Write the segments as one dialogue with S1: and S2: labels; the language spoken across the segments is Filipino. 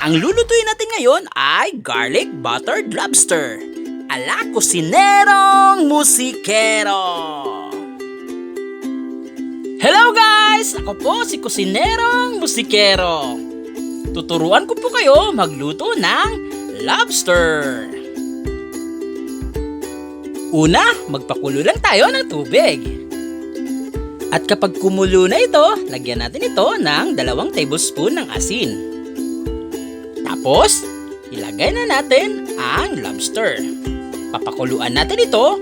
S1: Ang lulutuin natin ngayon ay garlic buttered lobster. Ala kusinerong musikero! Hello guys! Ako po si kusinerong musikero. Tuturuan ko po kayo magluto ng lobster. Una, magpakulo lang tayo ng tubig. At kapag kumulo na ito, lagyan natin ito ng 2 tablespoon ng asin. Tapos, ilagay na natin ang lobster. Papakuluan natin ito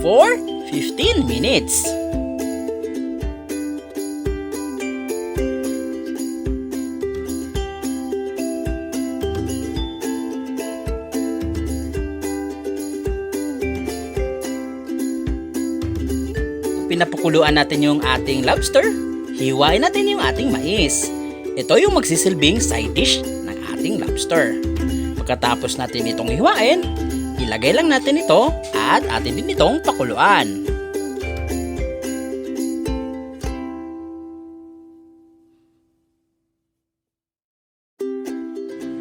S1: for 15 minutes. Pinapakuluan natin yung ating lobster, hiwain natin yung ating mais. Ito yung magsisilbing side dish ng ating lobster. Pagkatapos natin itong hiwain, ilagay lang natin ito at atin din itong pakuluan.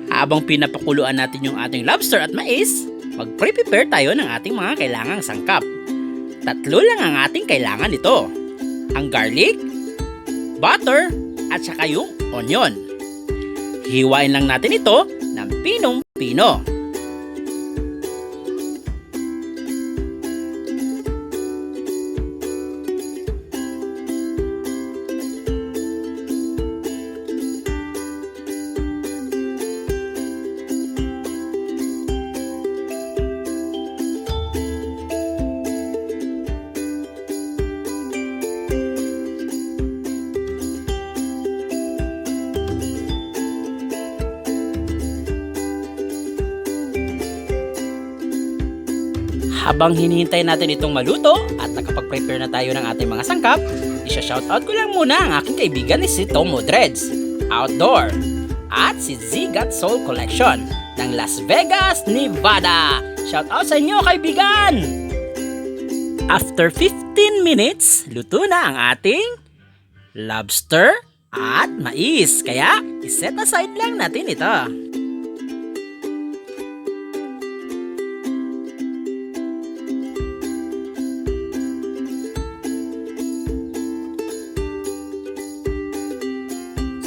S1: Habang pinapakuluan natin yung ating lobster at mais, mag-prepare tayo ng ating mga kailangang sangkap. 3 lang ang ating kailangan nito. Ang garlic, butter, at saka yung onion. Hiwain lang natin ito ng pinong-pino. Habang hinihintay natin itong maluto at nakapag-prepare na tayo ng ating mga sangkap, isa-shoutout ko lang muna ang aking kaibigan ni si Tomo Dreads, Outdoor, at si Zigat Soul Collection ng Las Vegas, Nevada. Shoutout sa inyo kaibigan! After 15 minutes, luto na ang ating lobster at mais. Kaya, iset aside lang natin ito.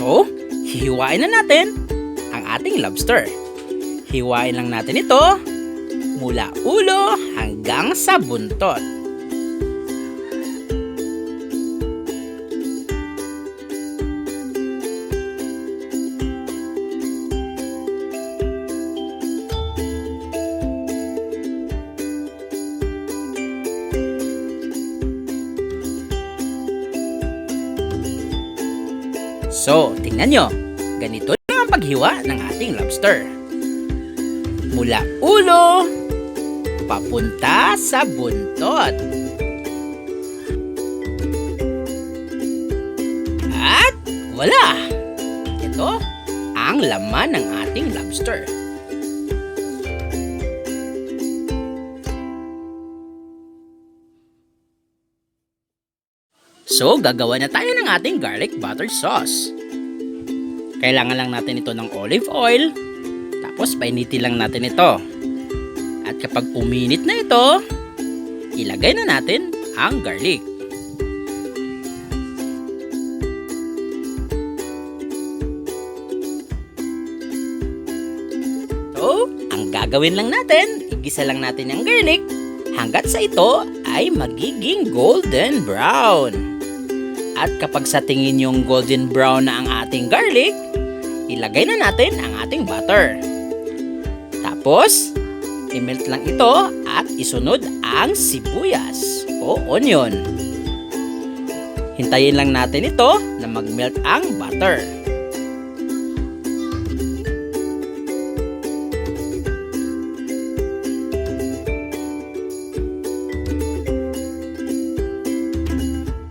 S1: So, hihiwain na natin ang ating lobster. Hiwain lang natin ito mula ulo hanggang sa buntot. So, tingnan nyo, ganito lang ang paghiwa ng ating lobster. Mula ulo, papunta sa buntot. At wala! Ito ang laman ng ating lobster. So, gagawa na tayo ng ating garlic butter sauce. Kailangan lang natin ito ng olive oil. Tapos, painitin lang natin ito. At kapag uminit na ito, ilagay na natin ang garlic. So, ang gagawin lang natin, igisa lang natin ang garlic hanggat sa ito ay magiging golden brown. At kapag sa tingin yung golden brown na ang ating garlic, ilagay na natin ang ating butter. Tapos, i-melt lang ito at isunod ang sibuyas o onion. Hintayin lang natin ito na mag-melt ang butter.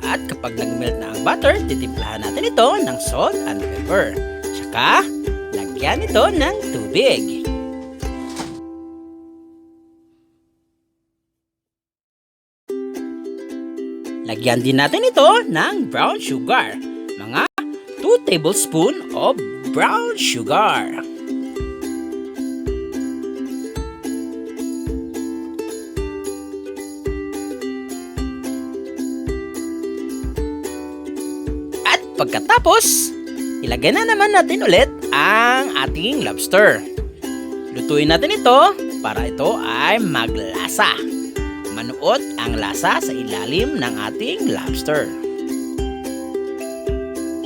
S1: At kapag nag-melt na ang butter, titimplahan natin ito ng salt and pepper. Tsaka, lagyan ito ng tubig. Lagyan din natin ito ng brown sugar. Mga 2 tablespoon of brown sugar. pagkatapos, ilagay na naman natin ulit ang ating lobster. Lutuin natin ito para ito ay maglasa. Manuot ang lasa sa ilalim ng ating lobster.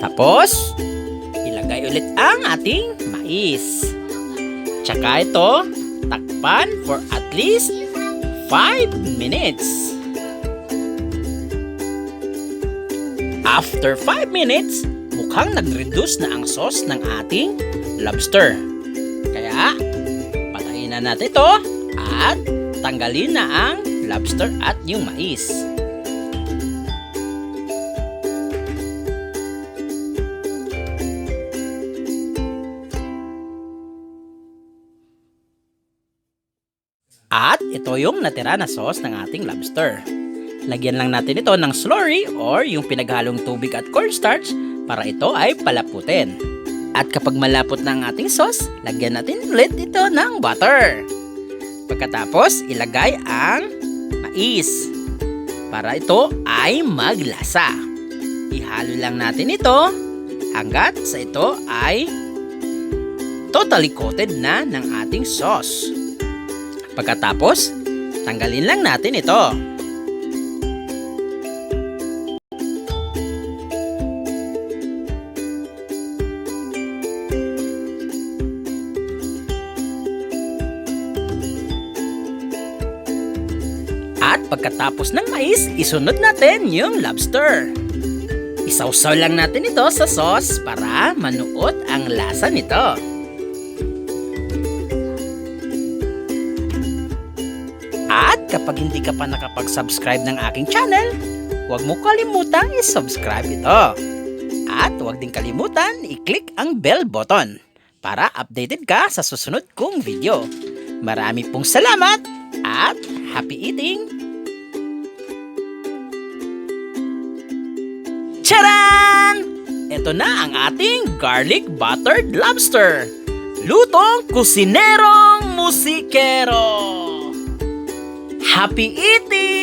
S1: Tapos, ilagay ulit ang ating mais. Tsaka ito, takpan for at least 5 minutes. After 5 minutes, mukhang nag-reduce na ang sauce ng ating lobster. Kaya, patayin na natin ito at tanggalin na ang lobster at yung mais. At ito yung natira na sauce ng ating lobster. Lagyan lang natin ito ng slurry or yung pinaghalong tubig at cornstarch para ito ay palaputin. At kapag malapot na ang ating sauce, lagyan natin ulit ito ng butter. Pagkatapos, ilagay ang mais para ito ay maglasa. Ihalo lang natin ito hanggat sa ito ay totally coated na ng ating sauce. Pagkatapos, tanggalin lang natin ito. At pagkatapos ng mais, isunod natin yung lobster. Isawsaw lang natin ito sa sauce para manuot ang lasa nito. At kapag hindi ka pa nakapag-subscribe ng aking channel, huwag mo kalimutang i-subscribe ito. At huwag din kalimutan i-click ang bell button para updated ka sa susunod kong video. Marami pong salamat at happy eating! Charan! Ito na ang ating garlic buttered lobster. Lutong kusinerong musikero. Happy eating!